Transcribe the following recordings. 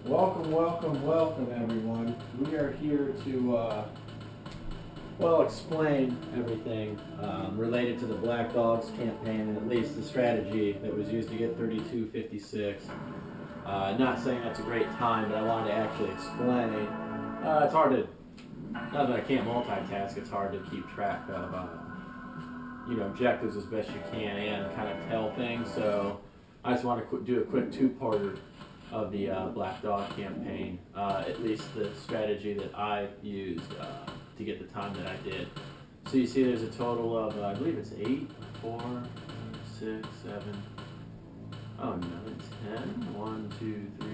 Welcome everyone. We are here to, explain everything related to the Black Dogs campaign, and at least the strategy that was used to get 3256. Not saying that's a great time, but I wanted to actually explain. It's hard to, not that I can't multitask, it's hard to keep track of, objectives as best you can and kind of tell things, so I just want to do a quick two-parter of the Black Dog campaign, at least the strategy that I used to get the time that I did. So you see there's a total of, I believe it's 8, 4, 6, 7, oh no, 10, 1, 2, 3,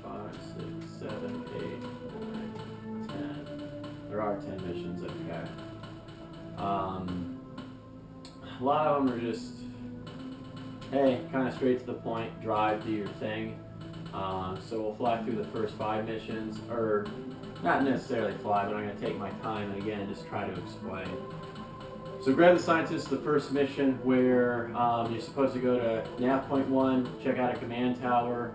4, 5, 6, 7, 8, 9, 10. There are 10 missions, okay. A lot of them are just, hey, kind of straight to the point, drive, do your thing. So we'll fly through the first 5 missions, or not necessarily fly, but I'm going to take my time and again just try to explain. So grab the scientist, the first mission where you're supposed to go to nav point 1, check out a command tower,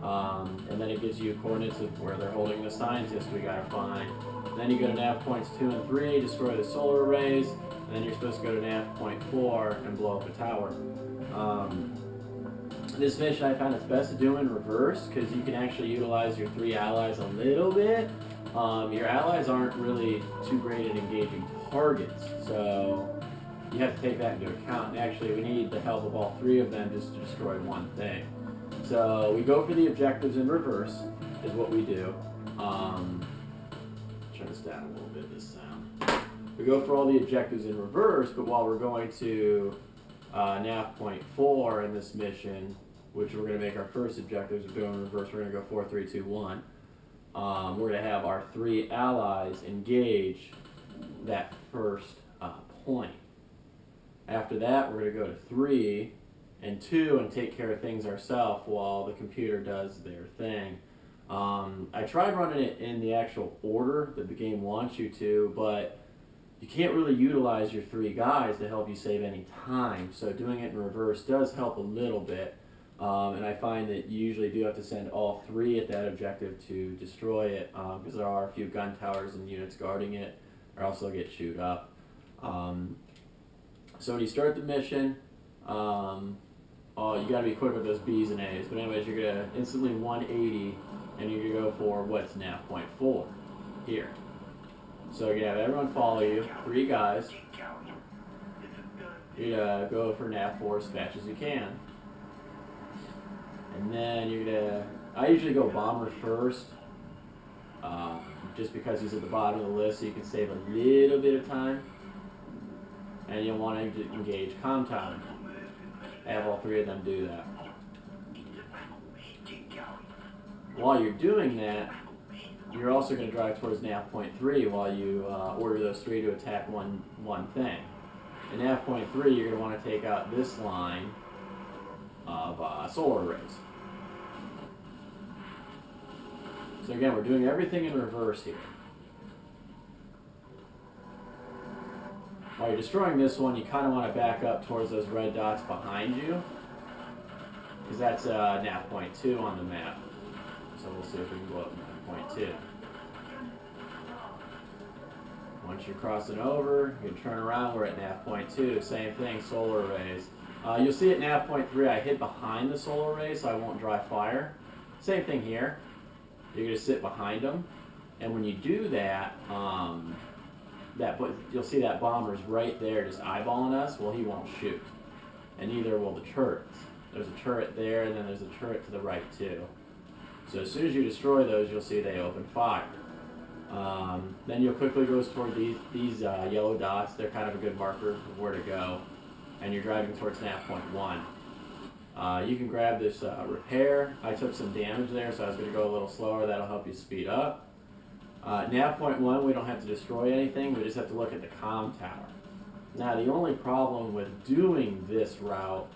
and then it gives you coordinates of where they're holding the scientist we got to find. Then you go to nav points 2 and 3, destroy the solar arrays, and then you're supposed to go to nav point 4 and blow up a tower. This mission I found it's best to do in reverse because you can actually utilize your 3 allies a little bit. Your allies aren't really too great at engaging targets, so you have to take that into account. And actually, we need the help of all 3 of them just to destroy one thing. So we go for the objectives in reverse is what we do. Turn this down a little bit, this sound. We go for all the objectives in reverse, but while we're going to nav point 4 in this mission, which we're going to make our first objectives, we're going in reverse, we're going to go 4, 3, 2, 1. We're going to have our 3 allies engage that first point. After that, we're going to go to 3 and 2 and take care of things ourselves while the computer does their thing. I tried running it in the actual order that the game wants you to, but you can't really utilize your 3 guys to help you save any time, so doing it in reverse does help a little bit. And I find that you usually do have to send all 3 at that objective to destroy it, because there are a few gun towers and units guarding it, or else they'll get chewed up. So when you start the mission, you got to be quick with those B's and A's. But anyways, you're going to instantly 180, and you're going to go for what's nav point 4 here. So you're going to have everyone follow you, 3 guys. You're going to go for nav 4 as fast as you can. And then you're gonna, I usually go bomber first, just because he's at the bottom of the list, so you can save a little bit of time. And you'll want to engage comm tower. Have all 3 of them do that. While you're doing that, you're also going to drive towards nav point 3 while you order those 3 to attack one thing. In nav point 3, you're going to want to take out this line of solar arrays. So again, we're doing everything in reverse here. While you're destroying this one, you kind of want to back up towards those red dots behind you, because that's nav point 2 on the map. So we'll see if we can go up nav point 2. Once you're crossing over, you can turn around, we're at nav point 2, same thing, solar arrays. You'll see at nav point 3 I hid behind the solar arrays so I won't dry fire. Same thing here. You're going to sit behind them, and when you do that, you'll see that bomber's right there just eyeballing us. Well, he won't shoot, and neither will the turrets. There's a turret there, and then there's a turret to the right too. So as soon as you destroy those, you'll see they open fire. Then you'll quickly go toward these yellow dots. They're kind of a good marker of where to go, and you're driving towards nav point 1. You can grab this repair. I took some damage there, so I was going to go a little slower. That'll help you speed up. Nav point 1, we don't have to destroy anything. We just have to look at the comm tower. Now, the only problem with doing this route,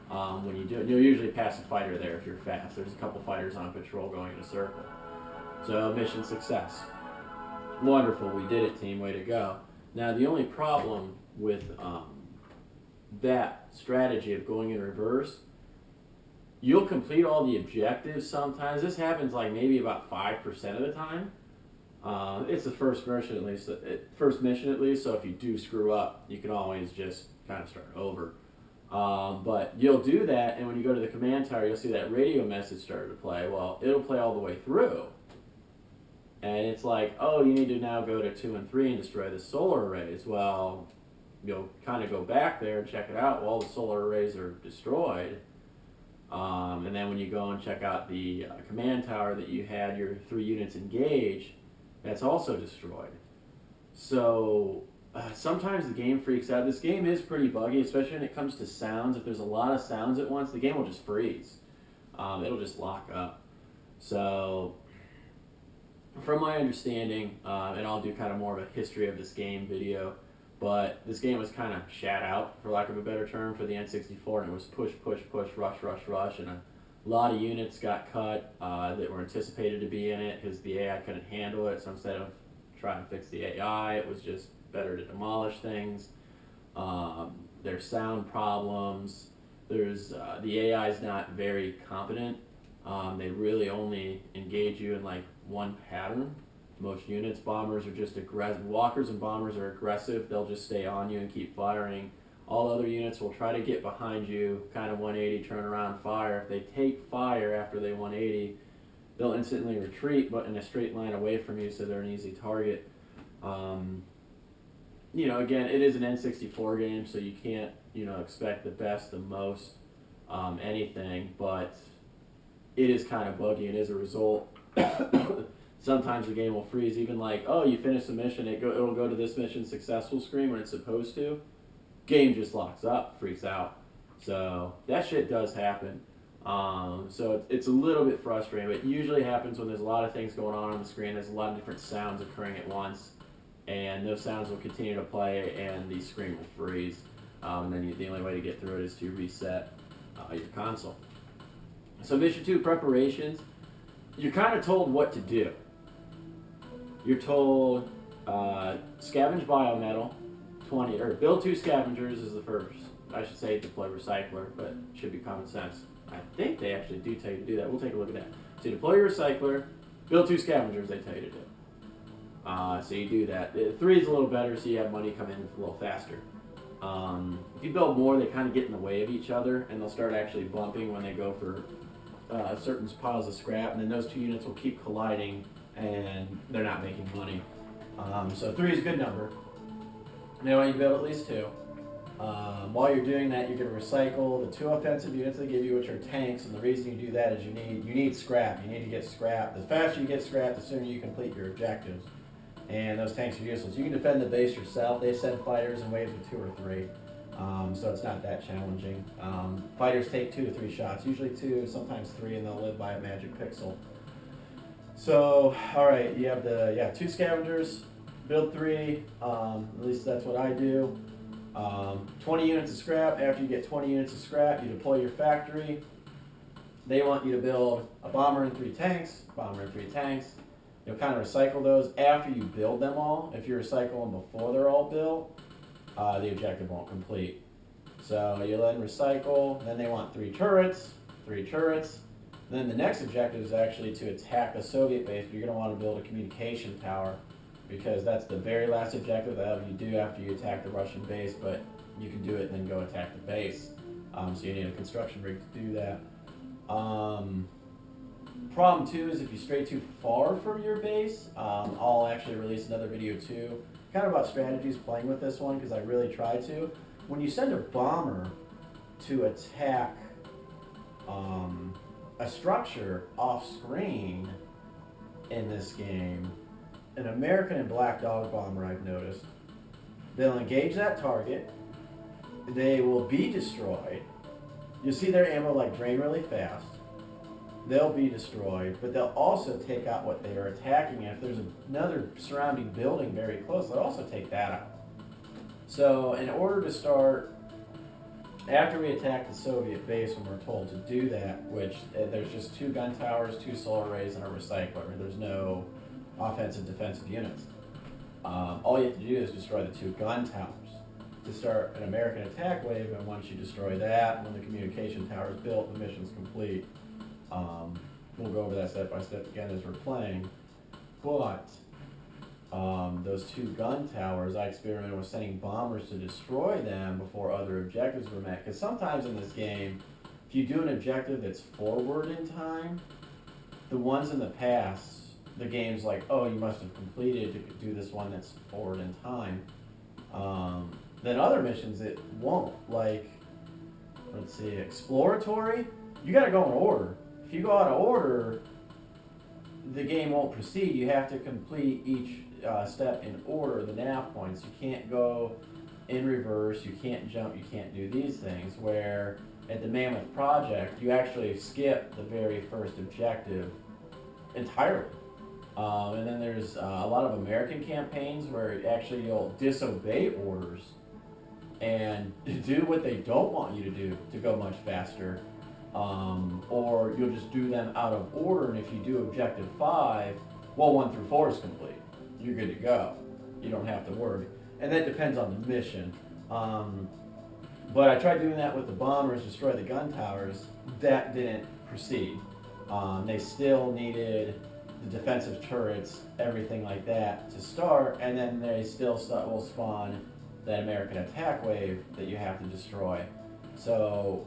when you do it, you'll usually pass a fighter there if you're fast. There's a couple fighters on patrol going in a circle. So, mission success. Wonderful, we did it, team. Way to go. Now, the only problem with that strategy of going in reverse you'll complete all the objectives sometimes. This happens like maybe about 5% of the time. It's the first mission at least. So if you do screw up, you can always just kind of start over. But you'll do that, and when you go to the command tower, you'll see that radio message started to play. Well, it'll play all the way through, and it's like, oh, you need to now go to 2 and 3 and destroy the solar arrays. Well, you'll kind of go back there and check it out. Well, the solar arrays are destroyed. And then when you go and check out the command tower that you had your 3 units engaged, that's also destroyed. So sometimes the game freaks out. This game is pretty buggy, especially when it comes to sounds. If there's a lot of sounds at once, the game will just freeze. It'll just lock up. So from my understanding, and I'll do kind of more of a history of this game video, but this game was kind of shat out, for lack of a better term, for the N64, and it was push, push, push, rush, rush, rush, and a lot of units got cut that were anticipated to be in it because the AI couldn't handle it. So instead of trying to fix the AI, it was just better to demolish things. There's sound problems. There's the AI is not very competent. They really only engage you in like one pattern. Most units, bombers are just aggressive. Walkers and bombers are aggressive. They'll just stay on you and keep firing. All other units will try to get behind you, kind of 180, turn around, fire. If they take fire after they 180, they'll instantly retreat, but in a straight line away from you, so they're an easy target. You know, again, it is an N64 game, so you can't, you know, expect the best, the most, anything, but it is kind of buggy, and as a result, sometimes the game will freeze. Even like, oh, you finish the mission, it'll go to this mission successful screen when it's supposed to. Game just locks up, freaks out. So that shit does happen. So it's a little bit frustrating, but it usually happens when there's a lot of things going on the screen. There's a lot of different sounds occurring at once, and those sounds will continue to play, and the screen will freeze. And then the only way to get through it is to reset your console. So mission 2, preparations. You're kind of told what to do. You're told scavenge biometal, 20, or build 2 scavengers is the first. I should say deploy recycler, but it should be common sense. I think they actually do tell you to do that. We'll take a look at that. So you deploy your recycler, build 2 scavengers, they tell you to do. So you do that. 3 is a little better, so you have money come in a little faster. If you build more, they kind of get in the way of each other, and they'll start actually bumping when they go for certain piles of scrap, and then those 2 units will keep colliding, and they're not making money. So 3 is a good number. Now you build at least 2. While you're doing that, you're going to recycle the 2 offensive units they give you, which are tanks, and the reason you do that is you need scrap. You need to get scrap. The faster you get scrap, the sooner you complete your objectives. And those tanks are useless. You can defend the base yourself. They send fighters in waves of 2 or 3, so it's not that challenging. Fighters take 2 to 3 shots, usually 2, sometimes 3, and they'll live by a magic pixel. So, all right, you have the 2 scavengers, build 3. At least that's what I do. 20 units of scrap. After you get 20 units of scrap, you deploy your factory. They want you to build a bomber and 3 tanks. Bomber and 3 tanks. You'll kind of recycle those after you build them all. If you recycle them before they're all built, the objective won't complete. So you'll then recycle. Then they want 3 turrets. 3 turrets. Then the next objective is actually to attack a Soviet base. But you're going to want to build a communication tower, because that's the very last objective that you do after you attack the Russian base, but you can do it and then go attack the base. So you need a construction rig to do that. Problem 2 is if you stray too far from your base, I'll actually release another video too, kind of about strategies playing with this one, because I really try to. When you send a bomber to attack a structure off screen in this game, an American and Black Dog bomber, I've noticed, they'll engage that target, they will be destroyed, you'll see their ammo like drain really fast, they'll be destroyed, but they'll also take out what they are attacking, and if there's another surrounding building very close, they'll also take that out. So in order to start, after we attack the Soviet base, when we're told to do that, which there's just 2 gun towers, 2 solar arrays, and a recycler, there's no offensive defensive units. All you have to do is destroy the 2 gun towers. to start an American attack wave, and once you destroy that, when the communication tower is built, the mission's complete. We'll go over that step by step again as we're playing. But those two gun towers, I experimented with sending bombers to destroy them before other objectives were met. Because sometimes in this game, if you do an objective that's forward in time, the ones in the past, the game's like, oh, you must have completed to do this one that's forward in time. Then other missions, it won't. Like, let's see, exploratory, you gotta go in order. If you go out of order, the game won't proceed. You have to complete each step in order, the nav points. You can't go in reverse, you can't jump, you can't do these things. Where at the Mammoth Project, you actually skip the very first objective entirely. And then there's a lot of American campaigns where actually you'll disobey orders and do what they don't want you to do to go much faster. Or you'll just do them out of order, and if you do objective 5, well, 1 through 4 is complete. You're good to go. You don't have to worry. And that depends on the mission. But I tried doing that with the bombers, destroy the gun towers. That didn't proceed. They still needed the defensive turrets, everything like that to start, and then they still will spawn that American attack wave that you have to destroy. So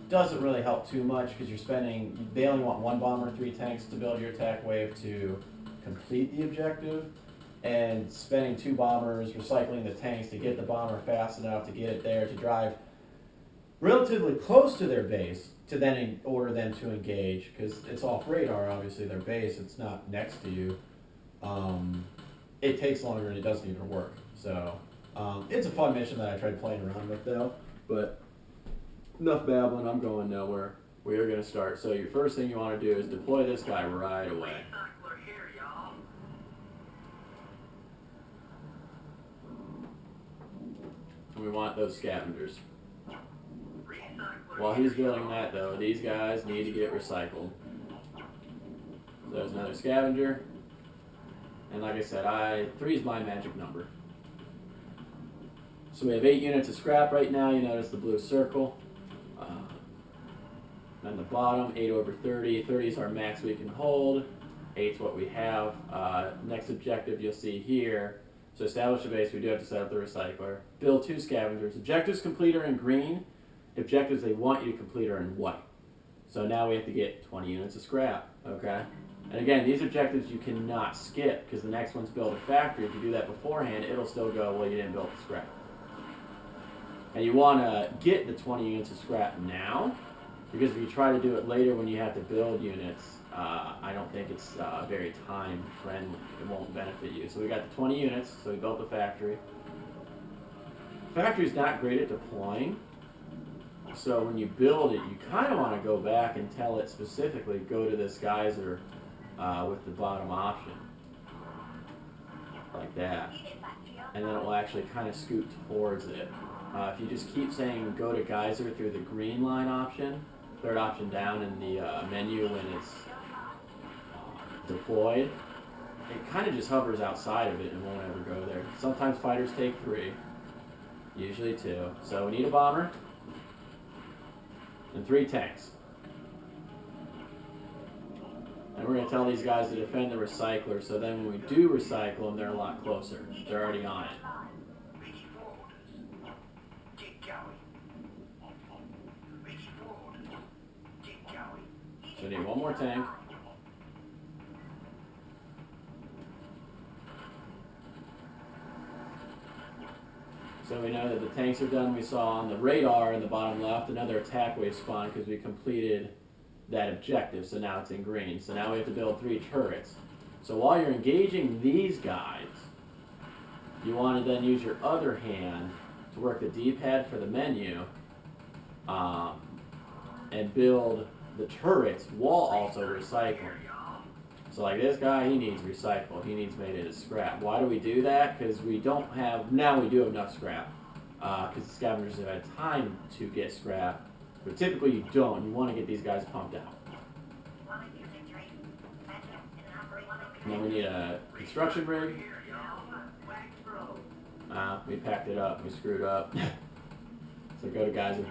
doesn't really help too much because they only want 1 bomber, 3 tanks to build your attack wave to complete the objective, and spending 2 bombers, recycling the tanks to get the bomber fast enough to get it there to drive relatively close to their base to then order them to engage, because it's off radar, obviously, their base, it's not next to you. It takes longer and it doesn't even work. So it's a fun mission that I tried playing around with though, but enough babbling, I'm going nowhere. We are going to start. So your first thing you want to do is deploy this guy right away. And we want those scavengers. While he's building that though, these guys need to get recycled. So there's another scavenger. And like I said, 3 is my magic number. So we have 8 units of scrap right now. You notice the blue circle. On the bottom, 8 over 30. 30 is our max we can hold. 8 is what we have. Next objective you'll see here. So establish a base, we do have to set up the recycler. Build 2 scavengers. Objectives complete are in green. Objectives they want you to complete are in white. So now we have to get 20 units of scrap, okay? And again, these objectives you cannot skip because the next one's build a factory. If you do that beforehand, it'll still go, well, you didn't build the scrap. And you want to get the 20 units of scrap now, because if you try to do it later when you have to build units, I don't think it's very time friendly. It won't benefit you. So we got the 20 units, so we built the factory. Factory's not great at deploying. So when you build it, you kind of want to go back and tell it specifically, go to this geyser with the bottom option. Like that. And then it will actually kind of scoot towards it. If you just keep saying go to geyser through the green line option, 3rd option down in the menu when it's deployed, it kind of just hovers outside of it and won't ever go there. Sometimes fighters take 3, usually 2. So we need a bomber and 3 tanks. And we're going to tell these guys to defend the recycler, so then when we do recycle them, they're a lot closer. They're already on it. So we need 1 more tank. So we know that the tanks are done. We saw on the radar in the bottom left another attack wave spawn because we completed that objective. So now it's in green. So now we have to build 3 turrets. So while you're engaging these guys, you want to then use your other hand to work the D-pad for the menu and build the turrets while also recycling. So like this guy, he needs recycle. He needs made into scrap. Why do we do that? Because we don't have, now we do have enough scrap. Because the scavengers have had time to get scrap. But typically you don't. You want to get these guys pumped out. And then we need a construction rig. We packed it up. We screwed up. So go to geyser.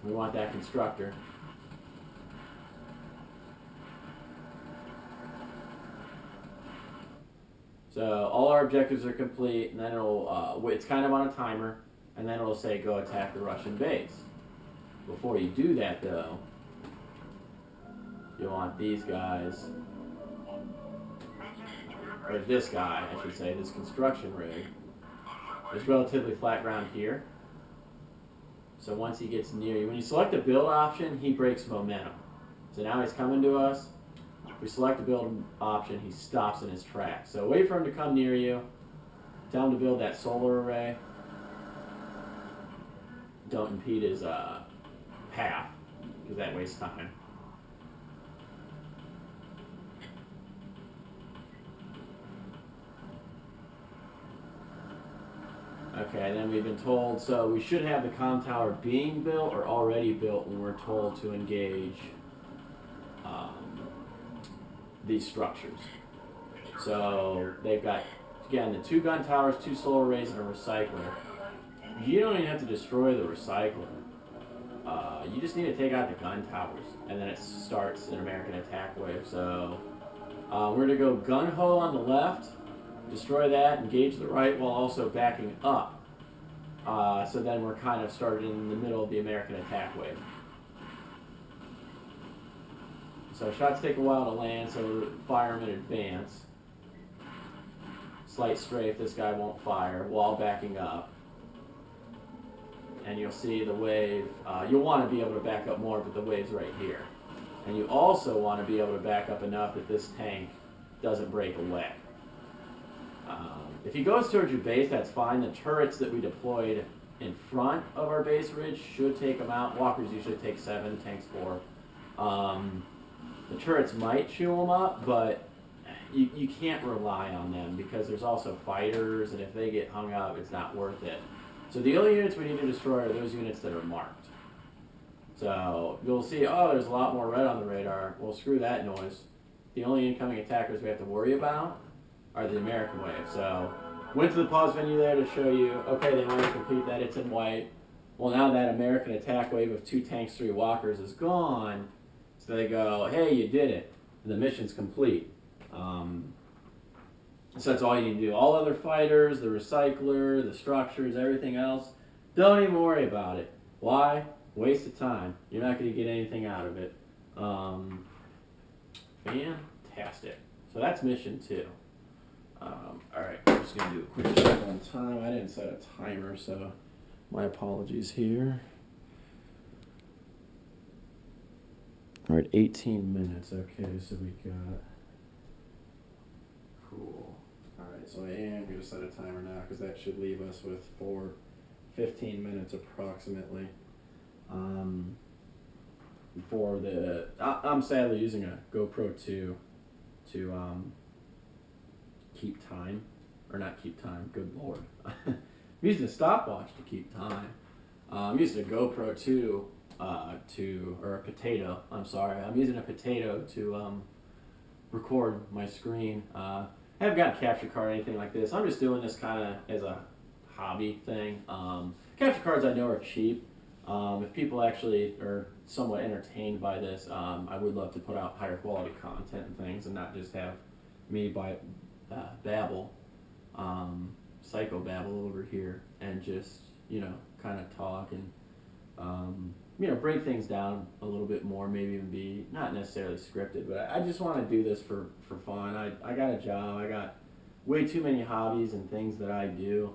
We want that constructor. So all our objectives are complete, and then it'll, it's kind of on a timer, and then it'll say go attack the Russian base. Before you do that though, you want these guys, or this guy, I should say, this construction rig. There's relatively flat ground here. So once he gets near you, when you select the build option, he breaks momentum. So now he's coming to us. If we select the build option, he stops in his tracks. So wait for him to come near you. Tell him to build that solar array. Don't impede his path, because that wastes time. Okay, then we've been told, so we should have the comm tower being built or already built when we're told to engage these structures. So they've got, again, the 2 gun towers, 2 solar arrays, and a recycler. You don't even have to destroy the recycler. You just need to take out the gun towers, and then it starts an American attack wave. So we're going to go gun-ho on the left, destroy that, engage the right while also backing up. So then we're kind of started in the middle of the American attack wave. So shots take a while to land, so fire them in advance. Slight strafe, this guy won't fire while backing up. And you'll see the wave, you'll want to be able to back up more, but the wave's right here. And you also want to be able to back up enough that this tank doesn't break away. If he goes towards your base, that's fine. The turrets that we deployed in front of our base ridge should take them out. Walkers usually take 7, tanks 4. The turrets might chew them up, but you can't rely on them because there's also fighters, and if they get hung up, it's not worth it. So the only units we need to destroy are those units that are marked. So you'll see, oh, there's a lot more red on the radar. Well, screw that noise. The only incoming attackers we have to worry about are the American wave. So went to the pause menu there to show you, okay, they want to complete that, it's in white. Well, now that American attack wave of 2 tanks, 3 walkers is gone. So they go, hey, you did it. And the mission's complete. So that's all you need to do. All other fighters, the recycler, the structures, everything else, don't even worry about it. Why? Waste of time. You're not going to get anything out of it. Fantastic. So that's mission 2. Alright, I'm just going to do a quick check on time. I didn't set a timer, so my apologies here. Alright, 18 minutes. Okay, so we got... Cool. Alright, so I am going to set a timer now because that should leave us with 15 minutes approximately. For the... I'm sadly using a GoPro 2 to keep time. Or not keep time, good lord. I'm using a stopwatch to keep time. I'm using a GoPro 2 or a potato, I'm sorry. I'm using a potato to record my screen. I haven't got a capture card or anything like this. I'm just doing this kind of as a hobby thing. Capture cards I know are cheap. If people actually are somewhat entertained by this, I would love to put out higher quality content and things and not just have me babble, psycho babble over here and just, you know, kind of talk and, you know, break things down a little bit more, maybe even be not necessarily scripted, but I just want to do this for fun. I got a job, I got way too many hobbies and things that I do.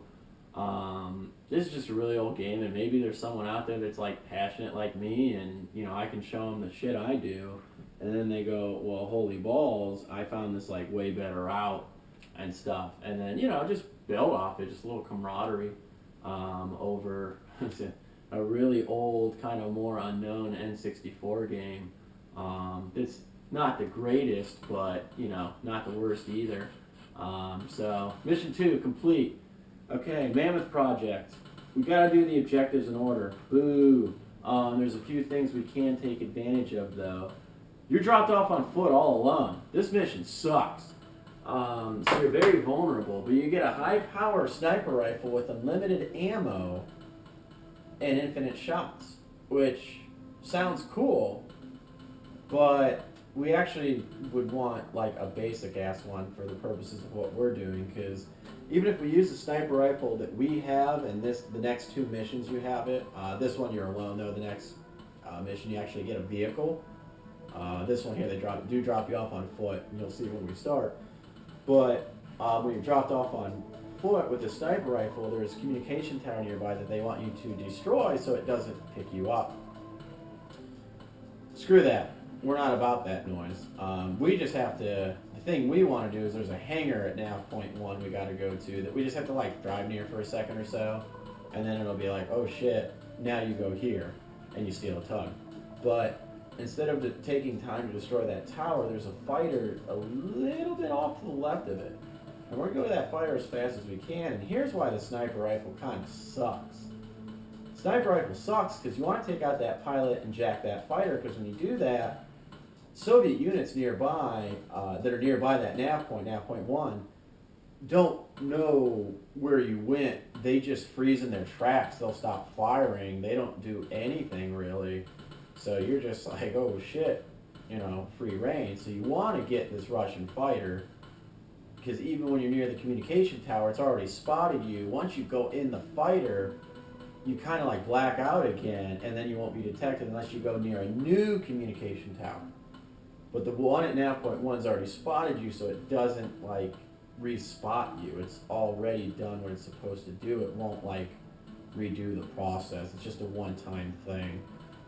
This is just a really old game, and maybe there's someone out there that's like passionate like me, and you know, I can show them the shit I do, and then they go, well, holy balls, I found this like way better route and stuff, and then, you know, just build off it, just a little camaraderie over a really old, kind of more unknown N64 game. It's not the greatest, but, you know, not the worst either. So, mission 2 complete. Okay, Mammoth Project. We've got to do the objectives in order. Boo! There's a few things we can take advantage of, though. You're dropped off on foot all alone. This mission sucks. So you're very vulnerable, but you get a high-power sniper rifle with unlimited ammo and infinite shots, which sounds cool, but we actually would want like a basic ass one for the purposes of what we're doing, because even if we use the sniper rifle that we have, and the next two missions you have it, this one you're alone though, the next mission you actually get a vehicle. This one here they drop you off on foot, and you'll see when we start. But when you're dropped off on foot with the sniper rifle, there's a communication tower nearby that they want you to destroy so it doesn't pick you up. Screw that. We're not about that noise. We just have to, the thing we want to do is there's a hangar at nav point 1 we got to go to that we just have to like drive near for a second or so, and then it'll be like, oh shit, now you go here and you steal a tug. But instead of taking time to destroy that tower, there's a fighter a little bit off to the left of it. And we're going to go to that fighter as fast as we can, and here's why the sniper rifle kind of sucks. Sniper rifle sucks because you want to take out that pilot and jack that fighter, because when you do that, Soviet units nearby, that are nearby that nav point 1, don't know where you went. They just freeze in their tracks. They'll stop firing. They don't do anything really. So you're just like, oh shit, you know, free reign. So you want to get this Russian fighter, because even when you're near the communication tower, it's already spotted you. Once you go in the fighter, you kind of like black out again, and then you won't be detected unless you go near a new communication tower. But the one at nav point 1's already spotted you, so it doesn't like re-spot you. It's already done what it's supposed to do. It won't like redo the process. It's just a one-time thing.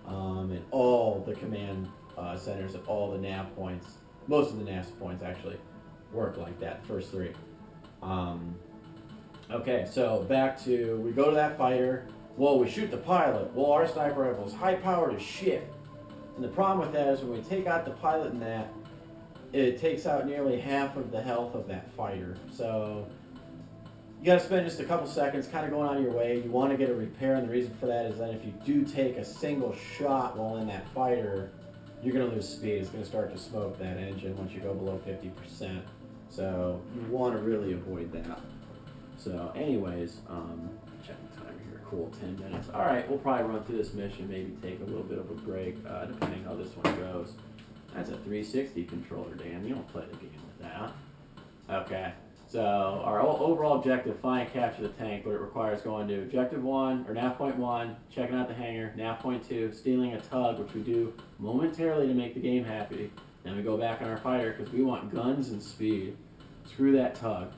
And all the command centers at all the nav points, most of the nav points actually, work like that, the first three. Okay, so back to, we go to that fighter. Well, we shoot the pilot. Well, our sniper rifle is high-powered as shit. And the problem with that is when we take out the pilot in that, it takes out nearly half of the health of that fighter. So you got to spend just a couple seconds kind of going out of your way. You want to get a repair, and the reason for that is that if you do take a single shot while in that fighter, you're going to lose speed. It's going to start to smoke that engine once you go below 50%. So you want to really avoid that. So anyways, check the timer here. Cool, 10 minutes. All right, we'll probably run through this mission, maybe take a little bit of a break, depending how this one goes. That's a 360 controller, Dan. You don't play the game with that. Okay. So our overall objective, find and capture the tank, but it requires going to objective 1, or nav point 1, checking out the hangar, nav point 2, stealing a tug, which we do momentarily to make the game happy. Then we go back on our fighter because we want guns and speed. Screw that tug.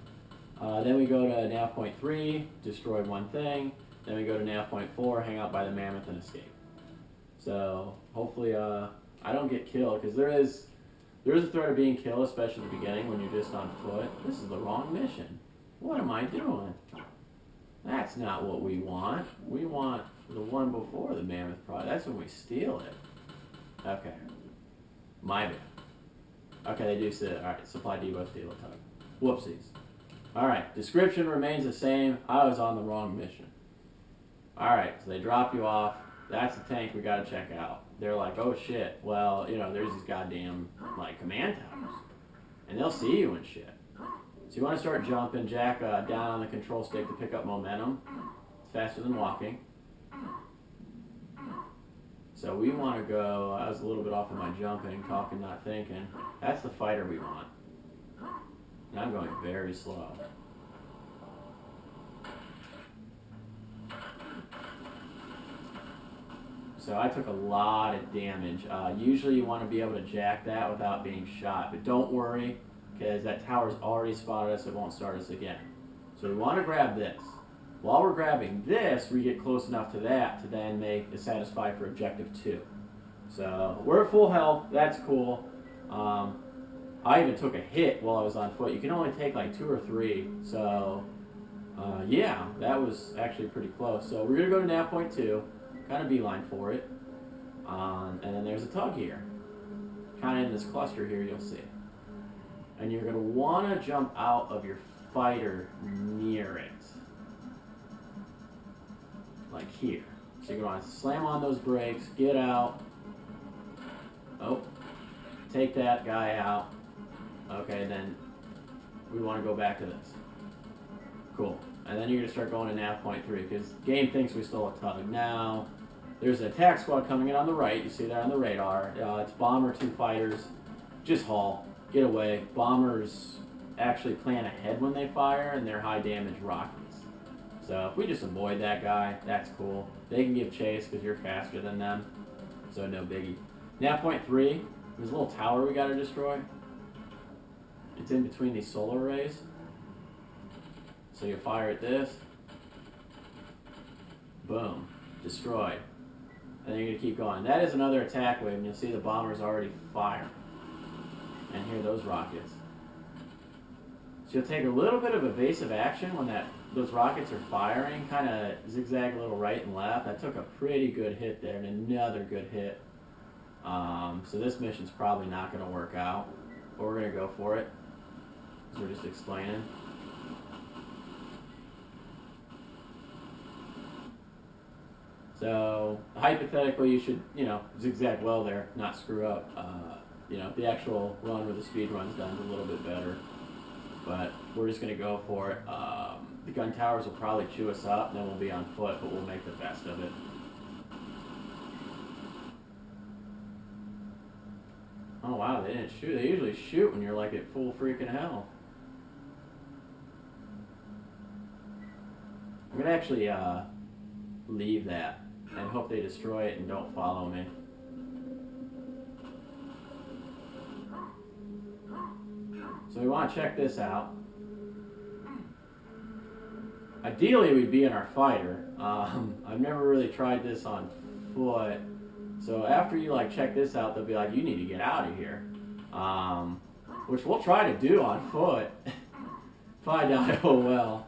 Then we go to nav point 3, destroy one thing. Then we go to nav point 4, hang out by the mammoth and escape. So hopefully I don't get killed, because there is a threat of being killed, especially at the beginning when you're just on foot. This is the wrong mission. What am I doing? That's not what we want. We want the one before the mammoth product. That's when we steal it. Okay. My bad. Okay, they do say, alright, supply depot, steal a tug. Whoopsies. Alright, description remains the same. I was on the wrong mission. Alright, so they drop you off. That's the tank we gotta check out. They're like, oh shit, well, you know, there's these goddamn, like, command towers. And they'll see you and shit. So you want to start jumping, jack down on the control stick to pick up momentum. It's faster than walking. So we want to go, I was a little bit off of my jumping, talking, not thinking. That's the fighter we want. And I'm going very slow. So I took a lot of damage. Usually you want to be able to jack that without being shot, but don't worry, because that tower's already spotted us, it won't start us again. So we want to grab this. While we're grabbing this, we get close enough to that to then make it satisfy for objective 2. So we're at full health, that's cool. I even took a hit while I was on foot. You can only take like 2 or 3, so yeah, that was actually pretty close. So we're going to go to nav point 2. Kind of beeline for it. And then there's a tug here. Kind of in this cluster here, you'll see. And you're going to want to jump out of your fighter near it. Like here. So you're going to slam on those brakes, get out. Oh, take that guy out. Okay, then we want to go back to this. Cool. And then you're going to start going to nav point 3 because game thinks we stole a tug. Now, there's an attack squad coming in on the right. You see that on the radar. It's bomber, 2 fighters. Just haul. Get away. Bombers actually plan ahead when they fire, and they're high damage rockets. So if we just avoid that guy, that's cool. They can give chase because you're faster than them. So no biggie. Nav point 3, there's a little tower we got to destroy. It's in between these solar arrays. So you fire at this. Boom. Destroyed. And then you're going to keep going. That is another attack wave, and you'll see the bombers already fire. And hear those rockets. So you'll take a little bit of evasive action when those rockets are firing, kind of zigzag a little right and left. I took a pretty good hit there, and another good hit. So this mission's probably not going to work out, but we're going to go for it, because we're just explaining. So hypothetically, you should, zigzag well there, not screw up. The actual run where the speed run's done is a little bit better. But we're just going to go for it. The gun towers will probably chew us up, and then we'll be on foot, but we'll make the best of it. Oh wow, they didn't shoot. They usually shoot when you're like at full freaking hell. I'm going to actually leave that and hope they destroy it and don't follow me. So we want to check this out. Ideally, we'd be in our fighter. I've never really tried this on foot. So after you check this out, they'll be like, you need to get out of here. Which we'll try to do on foot. If I die, oh well.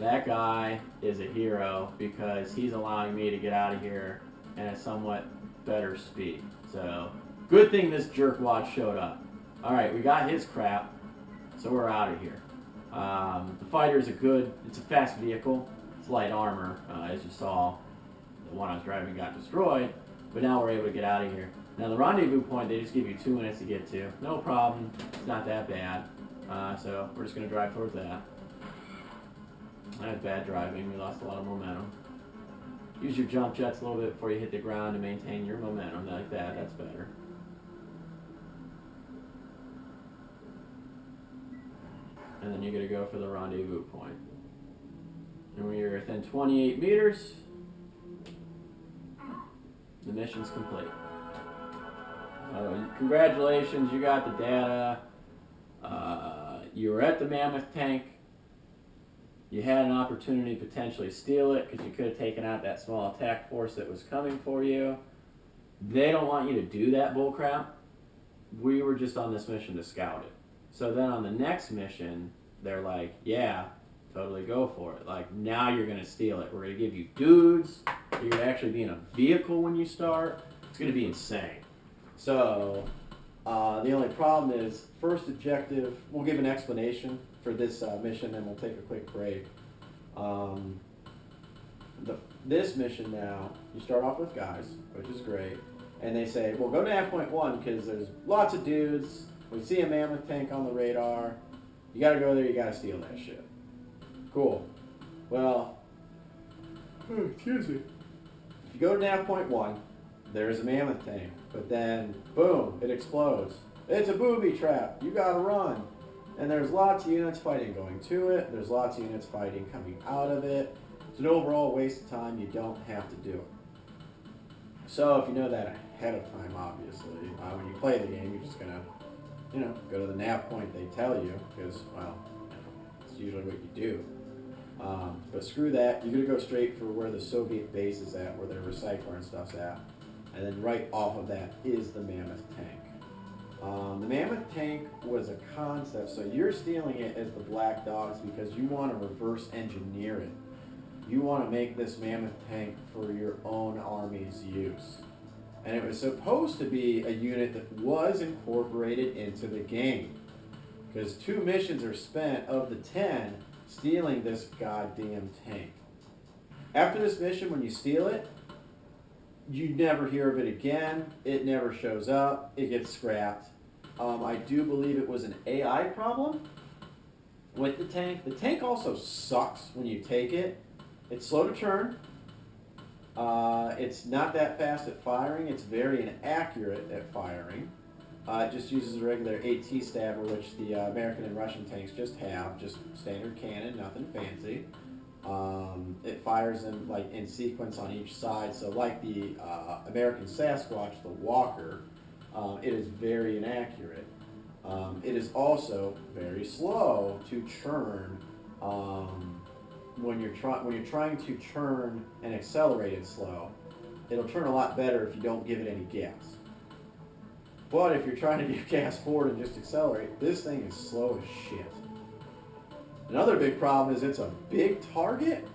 That guy is a hero because he's allowing me to get out of here at a somewhat better speed. So, good thing this jerkwad showed up. Alright, we got his crap, so we're out of here. The fighter's it's a fast vehicle. It's light armor, as you saw. The one I was driving got destroyed, but now we're able to get out of here. Now the rendezvous point, they just give you 2 minutes to get to. No problem, it's not that bad. So, we're just going to drive towards that. I had bad driving, we lost a lot of momentum. Use your jump jets a little bit before you hit the ground to maintain your momentum like that. That's better. And then you're going to go for the rendezvous point. And when you're within 28 meters, the mission's complete. Congratulations, you got the data. You were at the Mammoth tank. You had an opportunity to potentially steal it because you could have taken out that small attack force that was coming for you. They don't want you to do that bullcrap. We were just on this mission to scout it. So then on the next mission, they're like, yeah, totally go for it. Like, now you're going to steal it. We're going to give you dudes. You're going to actually be in a vehicle when you start. It's going to be insane. So the only problem is, first objective, we'll give an explanation for this mission, and we'll take a quick break. This mission now, you start off with guys, which is great, and they say, well, go to nav point 1 because there's lots of dudes. We see a mammoth tank on the radar. You got to go there. You got to steal that shit. Cool. Well, excuse me. If you go to nav point 1, there's a mammoth tank, but then boom, it explodes. It's a booby trap. You got to run. And there's lots of units fighting going to it. There's lots of units fighting coming out of it. It's an overall waste of time. You don't have to do it. So if you know that ahead of time, obviously, when you play the game, you're just going to, go to the nav point they tell you because, well, it's usually what you do. But screw that. You're going to go straight for where the Soviet base is at, where their recycler and stuff's at. And then right off of that is the Mammoth tank. The Mammoth tank was a concept, so you're stealing it as the Black Dogs because you want to reverse engineer it. You want to make this Mammoth tank for your own army's use. And it was supposed to be a unit that was incorporated into the game. Because 2 missions are spent of the 10 stealing this goddamn tank. After this mission, when you steal it, You never hear of it again. It never shows up. It gets scrapped. I do believe it was an AI problem with the tank. The tank also sucks when you take it. It's slow to turn. It's not that fast at firing. It's very inaccurate at firing. It just uses a regular AT stabber, which the American and Russian tanks just have, just standard cannon, nothing fancy. It fires them like in sequence on each side, so like the American Sasquatch, the Walker, it is very inaccurate. It is also very slow to churn. When you're trying to churn an accelerated slow, it'll turn a lot better if you don't give it any gas. But if you're trying to give gas forward and just accelerate, this thing is slow as shit. Another big problem is it's a big target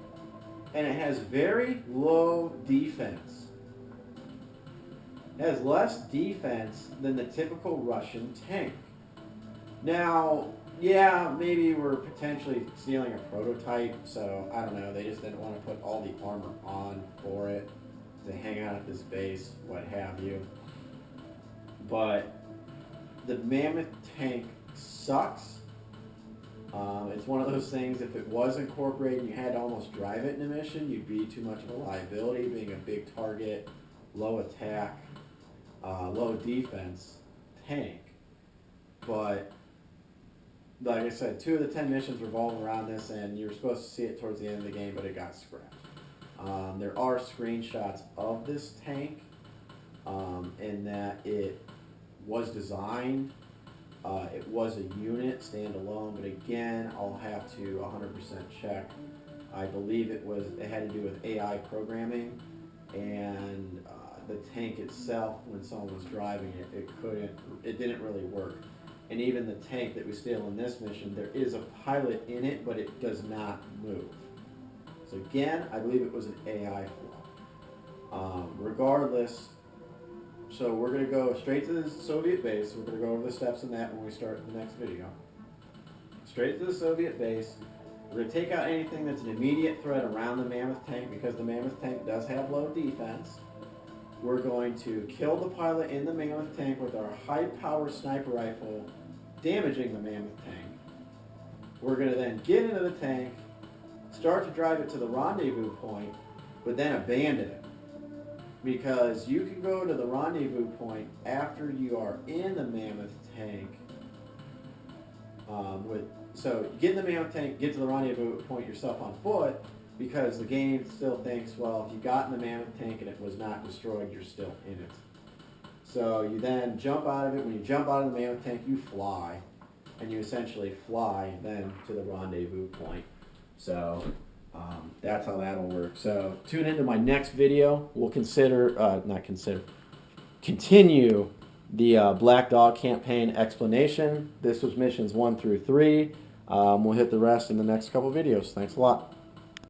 and it has very low defense. It has less defense than the typical Russian tank. Now, yeah, maybe we're potentially stealing a prototype, so I don't know, they just didn't want to put all the armor on for it to hang out at this base, what have you. But the Mammoth tank sucks. It's one of those things, if it was incorporated and you had to almost drive it in a mission, you'd be too much of a liability, being a big target, low attack, low defense tank. But like I said, 2 of the 10 missions revolve around this, and you were supposed to see it towards the end of the game, but it got scrapped. There are screenshots of this tank, in that it was designed, it was a unit standalone, but again, I'll have to 100% check. I believe it had to do with AI programming, and the tank itself, when someone was driving it, it didn't really work. And even the tank that we steal in this mission, there is a pilot in it, but it does not move. So again, I believe it was an AI flaw. Regardless, so we're going to go straight to the Soviet base. We're going to go over the steps in that when we start the next video. Straight to the Soviet base. We're going to take out anything that's an immediate threat around the Mammoth tank, because the Mammoth tank does have low defense. We're going to kill the pilot in the Mammoth tank with our high-power sniper rifle, damaging the Mammoth tank. We're going to then get into the tank, start to drive it to the rendezvous point, but then abandon it. Because you can go to the rendezvous point after you are in the Mammoth tank. So get in the Mammoth tank, get to the rendezvous point yourself on foot, because the game still thinks, well, if you got in the Mammoth tank and it was not destroyed, you're still in it. So you then jump out of it. When you jump out of the Mammoth tank, you fly, and you essentially fly then to the rendezvous point. So that's how that'll work. So tune into my next video. We'll continue the Black Dog campaign explanation. This was missions 1 through 3. We'll hit the rest in the next couple videos. Thanks a lot.